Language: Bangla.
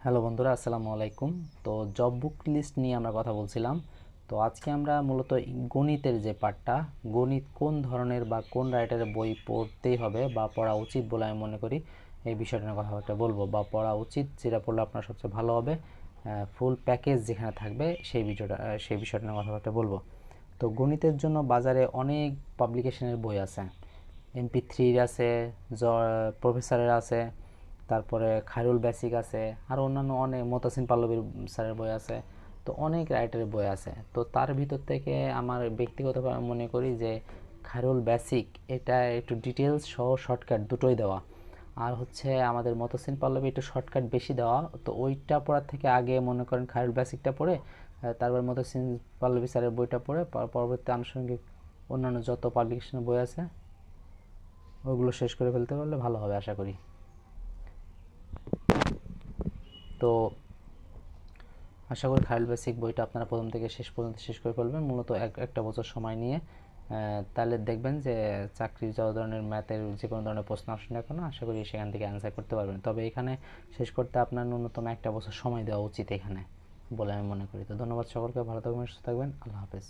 হ্যালো বন্ধুরা, আসসালামু আলাইকুম। তো জব বুক লিস্ট নিয়ে আমরা কথা বলছিলাম। তো আজকে আমরা মূলত গণিতের যে পার্টটা, গণিত কোন ধরনের বা কোন রাইটারের বই পড়তেই হবে বা পড়া উচিত বলে আমি মনে করি, এই বিষয়টা নিয়ে কথাবার্তা বলবো, বা পড়া উচিত যেটা পড়লে আপনার সবচেয়ে ভালো হবে, ফুল প্যাকেজ যেখানে থাকবে সেই বিষয়টা নিয়ে কথাবার্তা বলবো। তো গণিতের জন্য বাজারে অনেক পাবলিকেশনের বই আছে। MP3 আছে, প্রফেসরের আছে, তারপরে খায়রুল বেসিক আছে, আর অন্যান্য অনেক মতাসিন পাল্লবীর স্যারের বই আছে। তো অনেক রাইটারের বই আছে। তো তার ভিতর থেকে আমার ব্যক্তিগতভাবে মনে করি যে খায়রুল বেসিক, এটা একটু ডিটেলস সহ শর্টকাট দুটোই দেওয়া, আর হচ্ছে আমাদের মতাসিন পাল্লবী একটু শর্টকাট বেশি দেওয়া। তো ওইটা পড়ার থেকে আগে মনে করেন খায়রুল বেসিকটা পড়ে, তারপর মতাসিন পাল্লবী স্যারের বইটা পড়ে পরবর্তী আনুষঙ্গিক অন্যান্য যত পাবলিকেশনের বই আছে ওইগুলো শেষ করে ফেলতে পারলে ভালো হবে আশা করি। তো আশা করি খায়রুল বেসিক বইটা আপনারা প্রথম থেকে শেষ পর্যন্ত শেষ করে ফেলবেন, মূলত একটা বছর সময় নিয়ে। তাহলে দেখবেন যে চাকরির যত ধরনের ম্যাথের যে কোনো ধরনের প্রশ্ন আসে না কেন, আশা করি সেখান থেকে অ্যান্সার করতে পারবেন। তবে এখানে শেষ করতে আপনার ন্যূনতম একটা বছর সময় দেওয়া উচিত এখানে বলে আমি মনে করি। তো ধন্যবাদ সকলকে, ভালো থাকবেন, সুস্থ থাকবেন, আল্লাহ হাফেজ।